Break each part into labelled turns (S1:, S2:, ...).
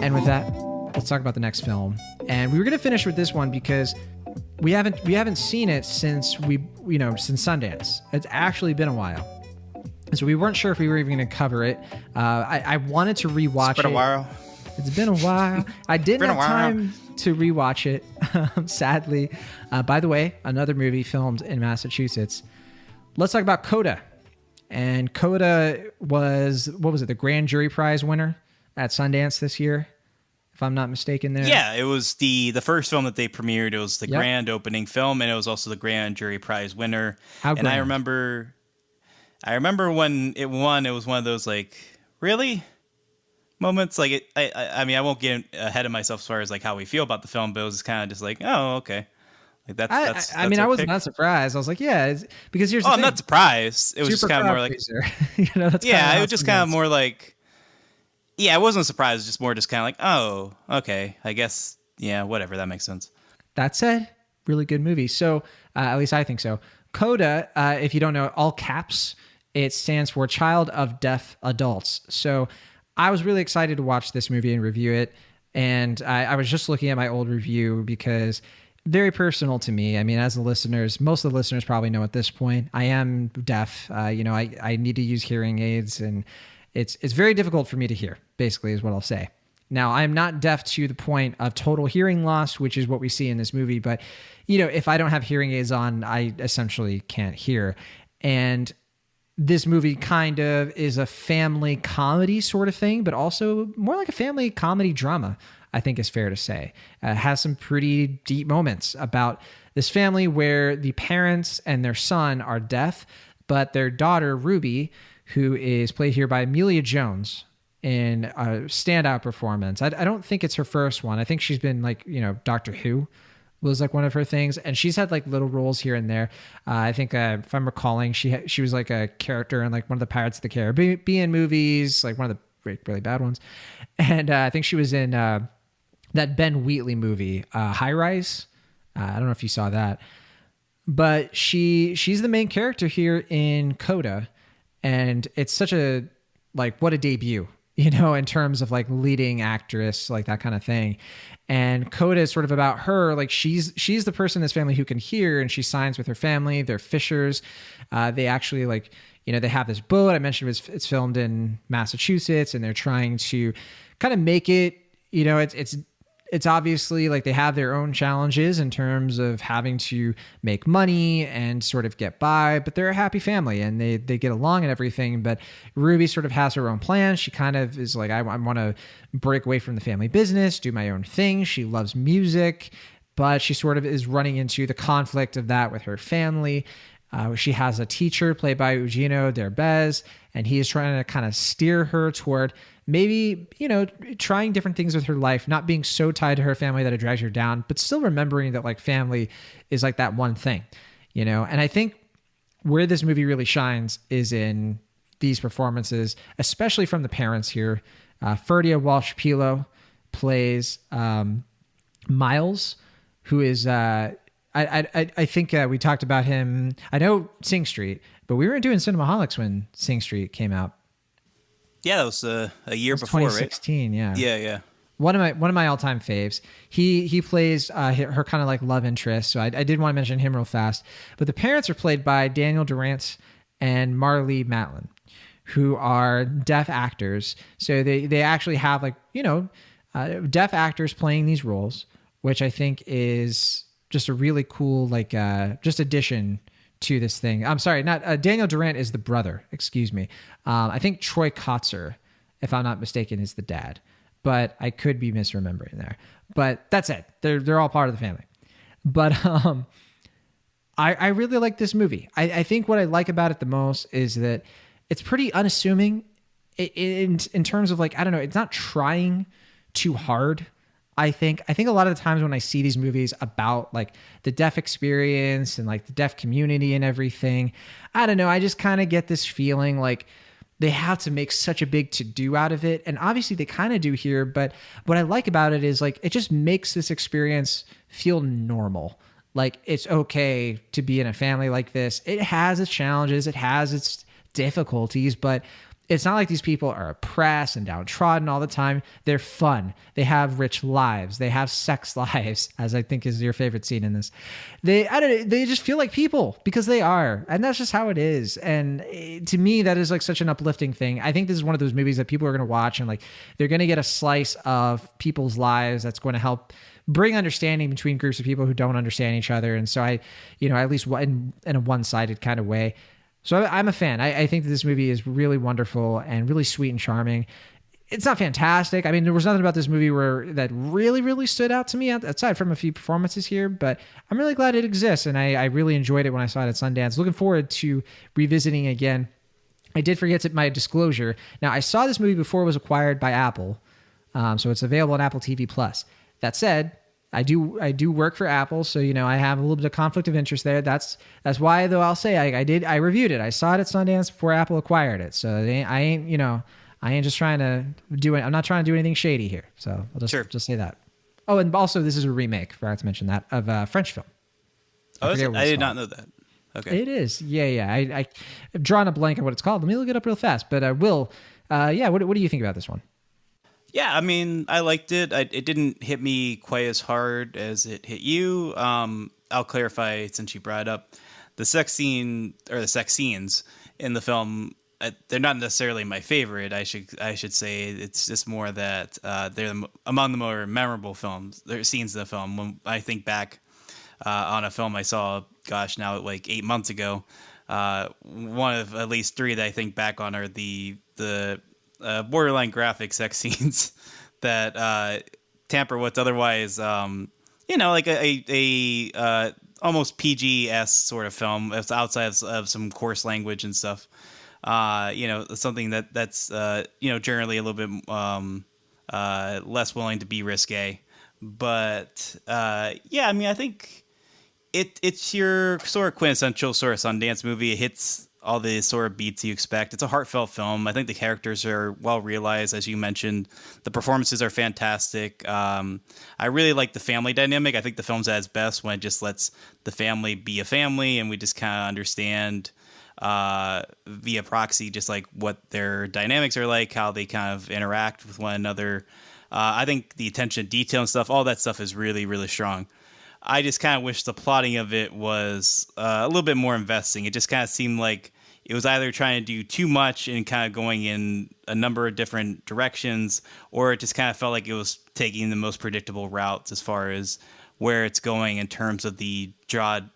S1: And with that, let's talk about the next film. And we were going to finish with this one because we haven't seen it since since Sundance. It's actually been a while. So we weren't sure if we were even going to cover it. I wanted to rewatch it.
S2: It's been a while.
S1: It's been a while. I didn't have time to rewatch it, sadly. By the way, another movie filmed in Massachusetts. Let's talk about Coda. And Coda was, the Grand Jury Prize winner at Sundance this year, if I'm not mistaken there.
S2: Yeah, it was the first film that they premiered. It was the grand opening film, and it was also the Grand Jury Prize winner. And I remember when it won, it was one of those, like, really? Moments. Like, I mean, I won't get ahead of myself as far as, like, how we feel about the film, but it was kind of just like, oh, okay. Like, that's
S1: I mean, I was not surprised. I was like, yeah, because here's the thing.
S2: I'm not surprised. It was just kind of more like, it was just kind of more like, it wasn't a surprise. It was just more just kind of like, oh, okay, I guess, yeah, whatever. That makes sense.
S1: That said, really good movie. So, at least I think so. Coda, if you don't know, all caps, it stands for Child of Deaf Adults. So I was really excited to watch this movie and review it. And I was just looking at my old review because very personal to me. I mean, as the listeners, most of the listeners probably know at this point, I am deaf. I need to use hearing aids, and it's very difficult for me to hear, basically, is what I'll say. Now, I'm not deaf to the point of total hearing loss, which is what we see in this movie. But, if I don't have hearing aids on, I essentially can't hear. And this movie kind of is a family comedy sort of thing, but also more like a family comedy drama, I think is fair to say. It has some pretty deep moments about this family where the parents and their son are deaf, but their daughter, Ruby, who is played here by Emilia Jones in a standout performance. I don't think it's her first one. I think she's been like, Doctor Who was like one of her things, and she's had like little roles here and there. I think if I'm recalling, she was like a character in like one of the Pirates of the Caribbean movies, like one of the really bad ones. And I think she was in that Ben Wheatley movie, High Rise. I don't know if you saw that, but she's the main character here in Coda, and it's such a, like, what a debut, in terms of like leading actress, like that kind of thing. And Coda is sort of about her. Like she's the person in this family who can hear, and she signs with her family. They're fishers. They actually they have this boat. I mentioned it's filmed in Massachusetts, and they're trying to kind of make it, it's obviously like they have their own challenges in terms of having to make money and sort of get by, but they're a happy family and they get along and everything. But Ruby sort of has her own plan. She kind of is like, I want to break away from the family business, do my own thing. She loves music, but she sort of is running into the conflict of that with her family. She has a teacher played by Eugenio Derbez, and he is trying to kind of steer her toward maybe, trying different things with her life, not being so tied to her family that it drags her down, but still remembering that like family is like that one thing, And I think where this movie really shines is in these performances, especially from the parents here. Ferdia Walsh-Peelo plays Miles, who is, I think we talked about him. I know Sing Street, but we weren't doing Cinemaholics when Sing Street came out.
S2: Yeah, that was a year before,
S1: 2016,
S2: right? Yeah.
S1: One of my all-time faves. He plays her kind of like love interest, so I did want to mention him real fast. But the parents are played by Daniel Durant and Marlee Matlin, who are deaf actors. So they actually have like, deaf actors playing these roles, which I think is just a really cool just addition to this thing. I'm sorry, not Daniel Durant is the brother. Excuse me. I think Troy Kotsur, if I'm not mistaken, is the dad, but I could be misremembering there. But that's it. They're all part of the family. But I really like this movie. I think what I like about it the most is that it's pretty unassuming in terms of like, I don't know, it's not trying too hard. I think a lot of the times when I see these movies about like the deaf experience and like the deaf community and everything, I don't know, I just kind of get this feeling like they have to make such a big to-do out of it. And obviously they kind of do here, but what I like about it is like, it just makes this experience feel normal. Like it's okay to be in a family like this. It has its challenges, it has its difficulties, but it's not like these people are oppressed and downtrodden all the time. They're fun. They have rich lives. They have sex lives, as I think is your favorite scene in this. They just feel like people because they are. And that's just how it is. And to me, that is like such an uplifting thing. I think this is one of those movies that people are going to watch and like they're going to get a slice of people's lives that's going to help bring understanding between groups of people who don't understand each other. And so I, at least in a one-sided kind of way. So I'm a fan. I think that this movie is really wonderful and really sweet and charming. It's not fantastic. I mean, there was nothing about this movie that really, really stood out to me aside from a few performances here, but I'm really glad it exists. And I really enjoyed it when I saw it at Sundance. Looking forward to revisiting again. I did forget my disclosure. Now, I saw this movie before it was acquired by Apple. So it's available on Apple TV Plus. That said, I do work for Apple, so I have a little bit of conflict of interest there. That's why, though, I'll say I reviewed it. I saw it at Sundance before Apple acquired it. So I ain't just trying to do it. I'm not trying to do anything shady here. So I'll just say that. Oh, and also this is a remake. Forgot to mention that of a French film.
S2: I did not know that. Okay,
S1: it is. Yeah. I've drawn a blank on what it's called. Let me look it up real fast. But Will, what do you think about this one?
S2: Yeah, I mean, I liked it. It didn't hit me quite as hard as it hit you. I'll clarify since you brought it up. The sex scene or the sex scenes in the film, they're not necessarily my favorite. I should say it's just more that they're among the more memorable scenes in the film. When I think back on a film I saw, now like 8 months ago, one of at least three that I think back on are the borderline graphic sex scenes that tamper what's otherwise, like a almost PG-esque sort of film. It's outside of some coarse language and stuff. Something that's generally a little bit less willing to be risque. But I mean, I think it's your sort of quintessential sort of Sundance movie. It hits all the sort of beats you expect. It's a heartfelt film. I think the characters are well realized, as you mentioned. The performances are fantastic. I really like the family dynamic. I think the film's at its best when it just lets the family be a family, and we just kind of understand via proxy just like what their dynamics are like, how they kind of interact with one another. I think the attention to detail and stuff, all that stuff is really, really strong. I just kind of wish the plotting of it was a little bit more investing. It just kind of seemed like it was either trying to do too much and kind of going in a number of different directions, or it just kind of felt like it was taking the most predictable routes as far as where it's going in terms of the broad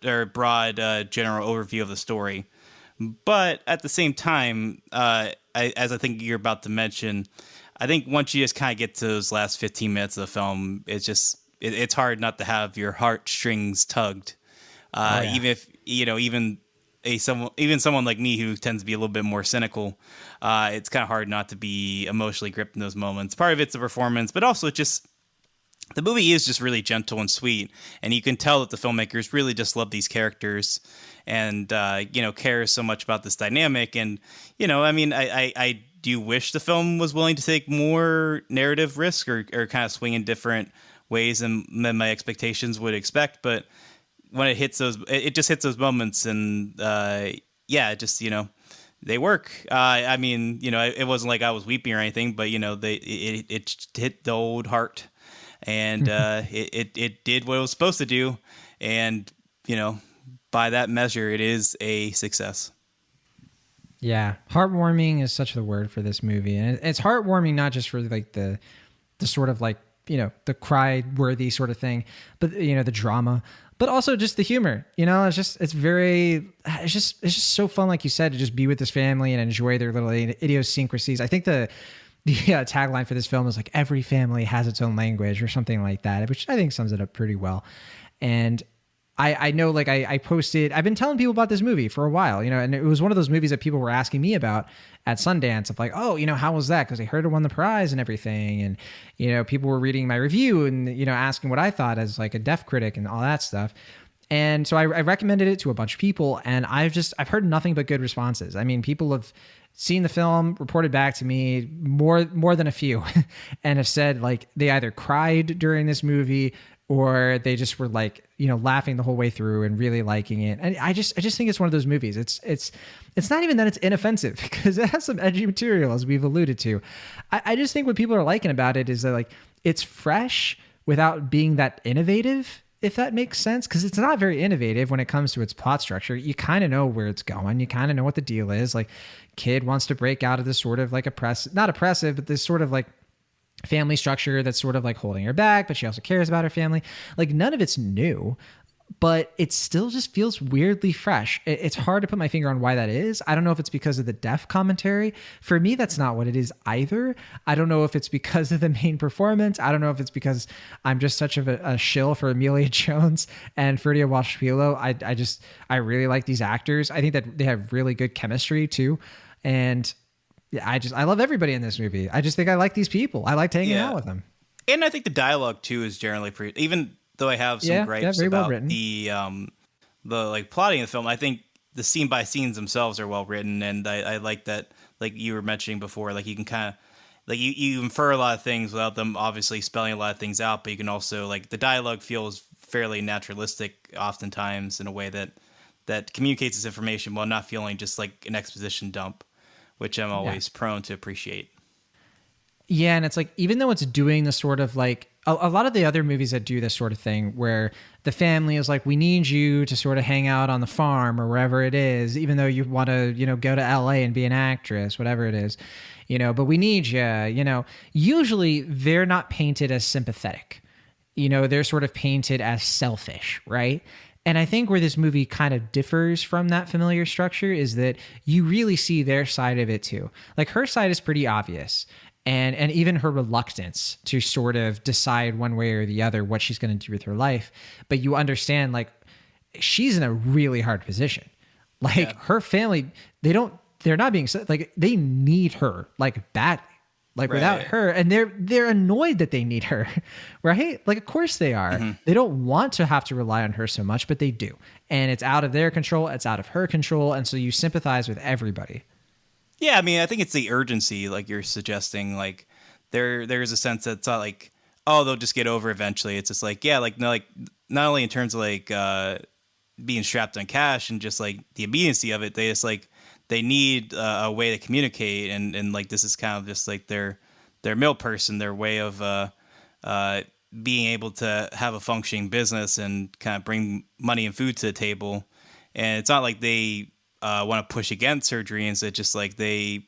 S2: general overview of the story. But at the same time, as I think you're about to mention, I think once you just kind of get to those last 15 minutes of the film, it's hard not to have your heartstrings tugged. Even if even someone like me who tends to be a little bit more cynical, it's kind of hard not to be emotionally gripped in those moments. Part of it's the performance, but also just the movie is just really gentle and sweet, and you can tell that the filmmakers really just love these characters and care so much about this dynamic. And I mean, I do wish the film was willing to take more narrative risk or kind of swing in different ways than my expectations would expect, but when it hits it just hits those moments, and they work. I mean, it wasn't like I was weeping or anything, but it hit the old heart, and it did what it was supposed to do, and by that measure, it is a success.
S1: Yeah, heartwarming is such the word for this movie, and it's heartwarming not just for like the sort of like the cry-worthy sort of thing, but the drama, but also just the humor. It's just so fun, like you said, to just be with this family and enjoy their little idiosyncrasies. I think the tagline for this film is like every family has its own language or something like that, which I think sums it up pretty well. And I know, like I've been telling people about this movie for a while, and it was one of those movies that people were asking me about at Sundance of like, oh, how was that? Because they heard it won the prize and everything. And, people were reading my review and, asking what I thought as like a deaf critic and all that stuff. And so I recommended it to a bunch of people, and I've heard nothing but good responses. I mean, people have seen the film, reported back to me more than a few and have said like they either cried during this movie or they just were like, laughing the whole way through and really liking it. And I just think it's one of those movies. It's not even that it's inoffensive because it has some edgy material, as we've alluded to. I just think what people are liking about it is that like it's fresh without being that innovative, if that makes sense, because it's not very innovative when it comes to its plot structure. You kind of know where it's going. You kind of know what the deal is. Like, kid wants to break out of this sort of like not oppressive, but this sort of like family structure that's sort of like holding her back, but she also cares about her family. Like, none of it's new, but it still just feels weirdly fresh. It's hard to put my finger on why that is. I don't know if it's because of the deaf commentary. For me, that's not what it is either. I don't know if it's because of the main performance. I don't know if it's because I'm just such of a shill for Emilia Jones and Ferdia Walsh-Peelo. I really like these actors. I think that they have really good chemistry too. And yeah, I love everybody in this movie. I just think I like these people. I liked hanging out with them.
S2: And I think the dialogue too is generally pretty, even though I have some gripes about the like plotting of the film, I think the scene by scenes themselves are well written, and I like that, like you were mentioning before, like you can kind of like you infer a lot of things without them obviously spelling a lot of things out, but you can also, like, the dialogue feels fairly naturalistic oftentimes in a way that communicates this information while not feeling just like an exposition dump, which I'm always prone to appreciate.
S1: Yeah, and it's like, even though it's doing the sort of like a lot of the other movies that do this sort of thing where the family is like, we need you to sort of hang out on the farm or wherever it is, even though you want to, go to LA and be an actress, whatever it is, but we need you, usually they're not painted as sympathetic. They're sort of painted as selfish, right? And I think where this movie kind of differs from that familiar structure is that you really see their side of it too. Like, her side is pretty obvious. And even her reluctance to sort of decide one way or the other what she's going to do with her life. But you understand, like, she's in a really hard position. Like, her family, they're not being, like, they need her, like, badly. Like, without her, and they're annoyed that they need her, right? Like, of course they are. Mm-hmm. They don't want to have to rely on her so much, but they do. And it's out of their control. It's out of her control. And so you sympathize with everybody.
S2: Yeah, I mean, I think it's the urgency, like you're suggesting. Like, there's a sense that it's not like, oh, they'll just get over eventually. It's just like, yeah, like, no, like, not only in terms of like being strapped on cash and just like the immediacy of it, they just like they need a way to communicate, and like this is kind of just like their mill person, their way of being able to have a functioning business and kind of bring money and food to the table. And it's not like they want to push against her dreams. It's just like they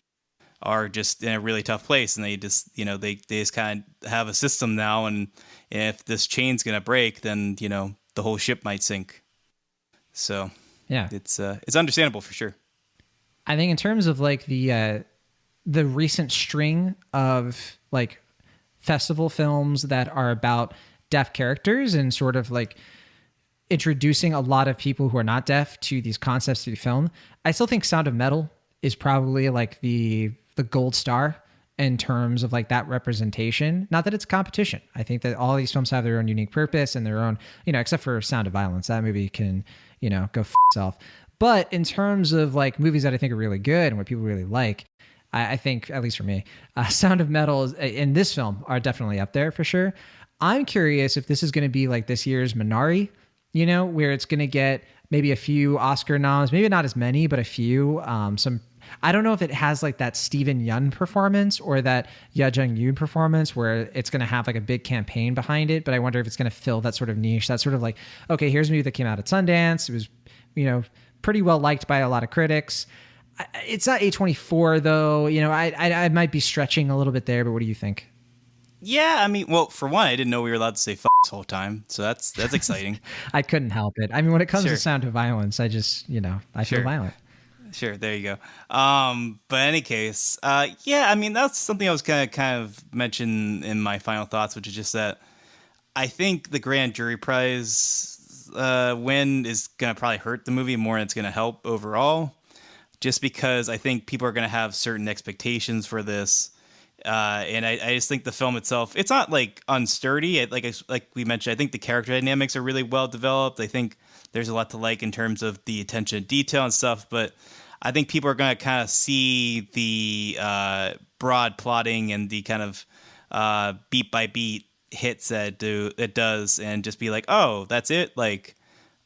S2: are just in a really tough place, and they just, they just kind of have a system now, and if this chain's gonna break, then the whole ship might sink. So yeah, it's understandable for sure.
S1: I think in terms of like the recent string of like festival films that are about deaf characters and sort of like introducing a lot of people who are not deaf to these concepts through film, I still think Sound of Metal is probably like the gold star in terms of like that representation. Not that it's competition. I think that all these films have their own unique purpose and their own, except for Sound of Violence. That movie can, go f itself. But in terms of like movies that I think are really good and what people really like, I think, at least for me, Sound of Metal in this film are definitely up there for sure. I'm curious if this is going to be like this year's Minari, where it's going to get maybe a few Oscar noms, maybe not as many, but a few. I don't know if it has like that Steven Yeun performance or that Ya Jung-yoon performance where it's going to have like a big campaign behind it, but I wonder if it's going to fill that sort of niche, that sort of like, okay, here's a movie that came out at Sundance. It was, pretty well liked by a lot of critics. It's not A24 though. I might be stretching a little bit there, but what do you think?
S2: Yeah, I mean, well, for one, I didn't know we were allowed to say "f" this whole time, so that's exciting.
S1: I couldn't help it. I mean, when it comes to Sound of Violence, I just, I feel violent.
S2: Sure, there you go. But in any case, yeah, I mean, that's something I was gonna kind of mention in my final thoughts, which is just that I think the Grand Jury Prize win is gonna probably hurt the movie more than it's gonna help overall, just because I think people are gonna have certain expectations for this. And I just think the film itself, it's not like unsturdy. Like we mentioned, I think the character dynamics are really well developed. I think there's a lot to like in terms of the attention to detail and stuff. But I think people are going to kind of see the broad plotting and the kind of beat by beat hits that it does, and just be like, oh, that's it. Like,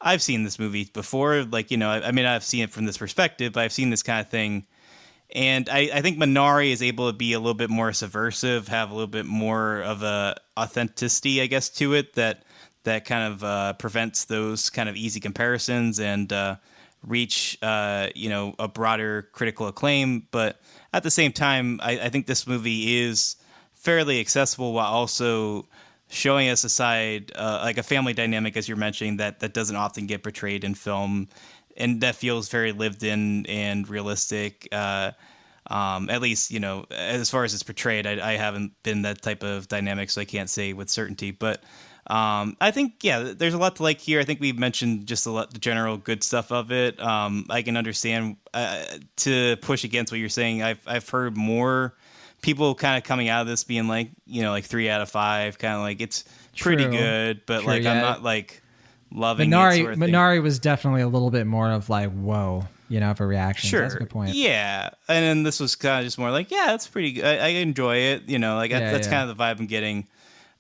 S2: I've seen this movie before. Like, you know, I mean, I've seen it from this perspective, but I've seen this kind of thing. And I think Minari is able to be a little bit more subversive, have a little bit more of a authenticity, I guess, to it that kind of prevents those kind of easy comparisons and reach, you know, a broader critical acclaim. But at the same time, I think this movie is fairly accessible while also showing us a side, like a family dynamic, as you're mentioning, that doesn't often get portrayed in film, and that feels very lived in and realistic. At least, you know, as far as it's portrayed, I haven't been that type of dynamic, so I can't say with certainty. But I think, yeah, there's a lot to like here. I think we've mentioned just the general good stuff of it. I can understand, to push against what you're saying, I've heard more people kind of coming out of this being like, you know, like 3 out of 5, kind of like it's pretty good, but like I'm not like loving it. Sort of
S1: Minari was definitely a little bit more of like, whoa, you know, for reaction.
S2: Sure.
S1: That's a good point.
S2: Yeah. And then this was kind of just more like, yeah, it's pretty good. I enjoy it. You know, like that's kind of the vibe I'm getting.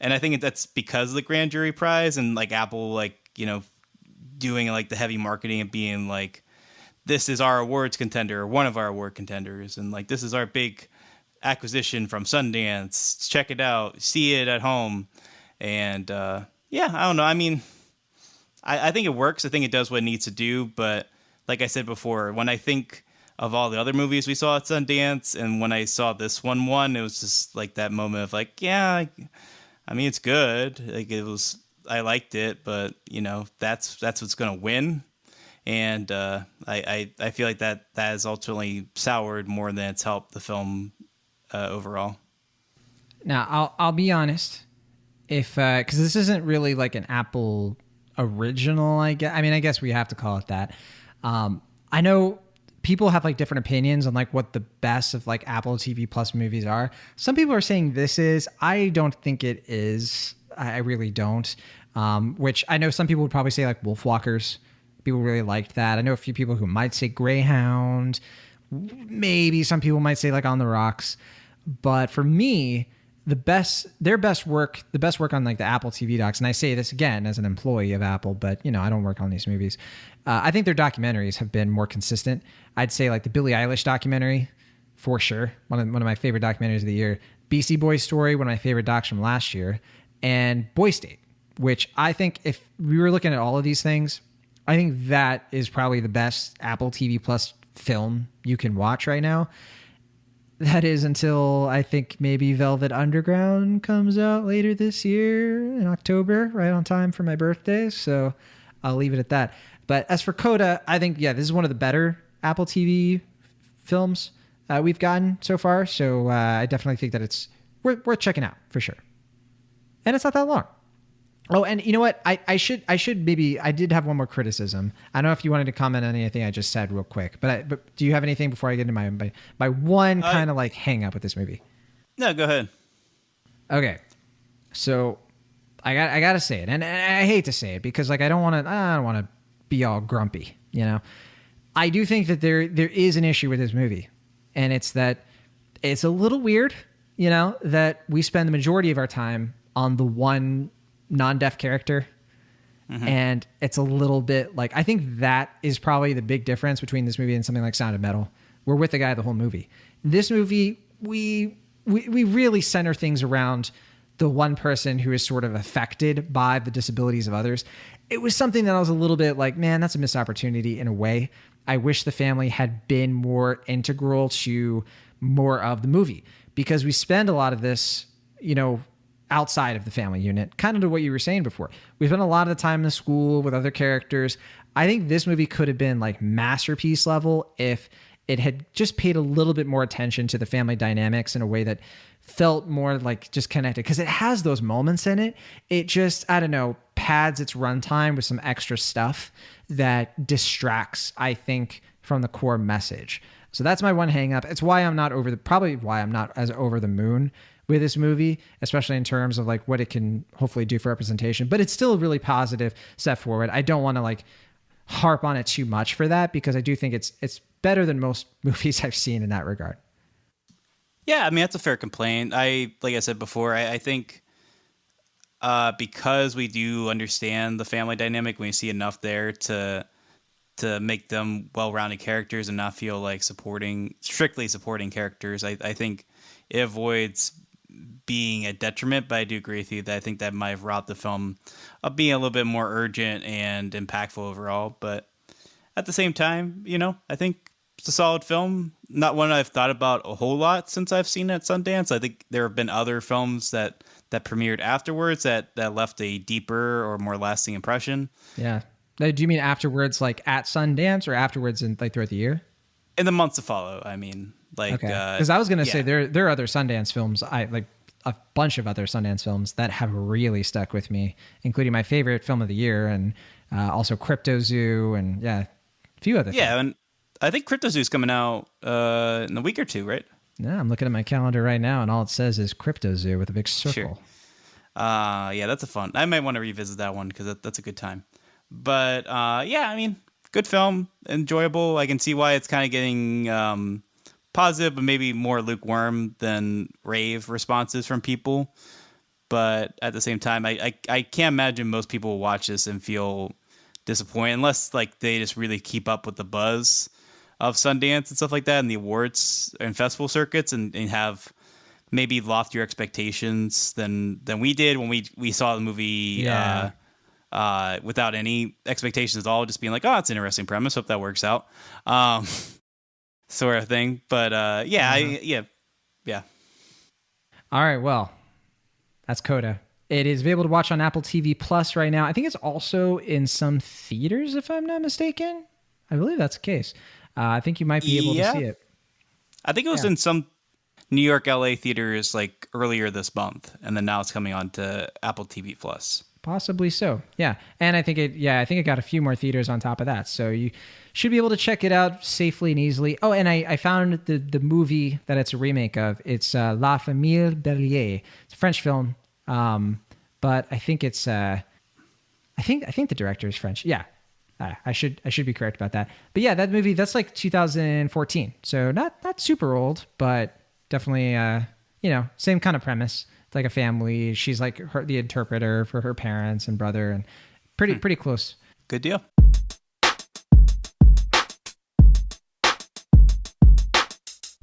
S2: And I think that's because of the Grand Jury Prize and like Apple, like, you know, doing like the heavy marketing and being like, this is our awards contender, or one of our award contenders. And like, this is our big acquisition from Sundance. Check it out. See it at home. And yeah, I don't know. I mean, I think it works. I think it does what it needs to do. But like I said before, when I think of all the other movies we saw at Sundance, and when I saw this one, it was just like that moment of like, yeah, I mean, it's good. Like I liked it, but you know, that's what's gonna win. And I feel like that has ultimately soured more than it's helped the film overall.
S1: Now, I'll be honest, if because this isn't really like an Apple original, I guess. I mean, I guess we have to call it that. I know people have like different opinions on like what the best of like Apple TV Plus movies are. Some people are saying this is. I don't think it is. I really don't. Which I know some people would probably say like Wolfwalkers. People really liked that. I know a few people who might say Greyhound. Maybe some people might say like On the Rocks. But for me, their best work on like the Apple TV docs, and I say this again as an employee of Apple, but you know, I don't work on these movies. I think their documentaries have been more consistent. I'd say like the Billie Eilish documentary, for sure, one of my favorite documentaries of the year. BC Boys Story, one of my favorite docs from last year, and Boy State, which I think if we were looking at all of these things, I think that is probably the best Apple TV Plus film you can watch right now. That is until I think maybe Velvet Underground comes out later this year in October, right on time for my birthday. So I'll leave it at that. But as for Coda, I think, yeah, this is one of the better Apple TV films we've gotten so far. So I definitely think that it's worth checking out for sure. And it's not that long. Oh, and you know what? I should maybe, I did have one more criticism. I don't know if you wanted to comment on anything I just said real quick, but do you have anything before I get into my one kind of like hang up with this movie?
S2: No, go ahead.
S1: Okay. So I got to say it, and I hate to say it because like I don't want to be all grumpy, you know. I do think that there is an issue with this movie, and it's that it's a little weird, you know, that we spend the majority of our time on the one non-deaf character. Mm-hmm. And it's a little bit like, I think that is probably the big difference between this movie and something like Sound of Metal. We're with the guy the whole movie. This movie, we really center things around the one person who is sort of affected by the disabilities of others. It was something that I was a little bit like, man, that's a missed opportunity in a way. I wish the family had been more integral to more of the movie, because we spend a lot of this, you know, outside of the family unit, kind of to what you were saying before. We spent a lot of the time in the school with other characters. I think this movie could have been like masterpiece level if it had just paid a little bit more attention to the family dynamics in a way that felt more like just connected, because it has those moments in it. It just, I don't know, pads its runtime with some extra stuff that distracts, I think, from the core message. So that's my one hang up. It's why I'm not probably why I'm not as over the moon with this movie, especially in terms of like what it can hopefully do for representation. But it's still a really positive step forward. I don't want to like harp on it too much for that, because I do think it's better than most movies I've seen in that regard.
S2: Yeah, I mean, that's a fair complaint. Like I said before, I think because we do understand the family dynamic, when we see enough there to make them well-rounded characters and not feel like strictly supporting characters, I think it avoids being a detriment. But I do agree with you that I think that might have robbed the film of being a little bit more urgent and impactful overall. But at the same time, I think it's a solid film. Not one I've thought about a whole lot since I've seen it at Sundance. I think there have been other films that premiered afterwards that left a deeper or more lasting impression.
S1: Yeah. Do you mean afterwards, like at Sundance, or afterwards in like throughout the year?
S2: In the months to follow, I mean, like,
S1: because I was gonna say there are other Sundance films, a bunch of other Sundance films that have really stuck with me, including my favorite film of the year, and also Crypto Zoo, and a few other.
S2: Yeah, and I think Crypto Zoo is coming out in a week or two, right?
S1: Yeah, I'm looking at my calendar right now, and all it says is Crypto Zoo with a big circle.
S2: Sure. Yeah, that's a fun. I might want to revisit that one because that's a good time. But I mean, good film, enjoyable. I can see why it's kind of getting positive, but maybe more lukewarm than rave responses from people. But at the same time, I can't imagine most people will watch this and feel disappointed unless like they just really keep up with the buzz of Sundance and stuff like that, and the awards and festival circuits, and have maybe loftier expectations than we did when we saw the movie without any expectations at all, just being like, oh, it's an interesting premise, hope that works out, sort of thing. But yeah.
S1: All right, well, that's Coda. It is available to watch on Apple TV Plus right now. I think it's also in some theaters, if I'm not mistaken. I believe that's the case. I think you might be able to see it.
S2: I think it was in some New York, LA theaters like earlier this month, and then now it's coming on to Apple TV Plus.
S1: Possibly so. Yeah. And I think it got a few more theaters on top of that. So you should be able to check it out safely and easily. Oh, and I found the movie that it's a remake of. It's La Famille Bélier. It's a French film. But I think it's I think the director is French. Yeah. I should be correct about that. But yeah, that movie, that's like 2014. So not super old, but definitely same kind of premise. It's like a family. She's like the interpreter for her parents and brother, and pretty close.
S2: Good deal.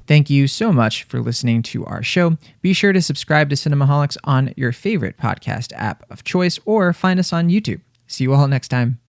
S3: Thank you so much for listening to our show. Be sure to subscribe to Cinemaholics on your favorite podcast app of choice, or find us on YouTube. See you all next time.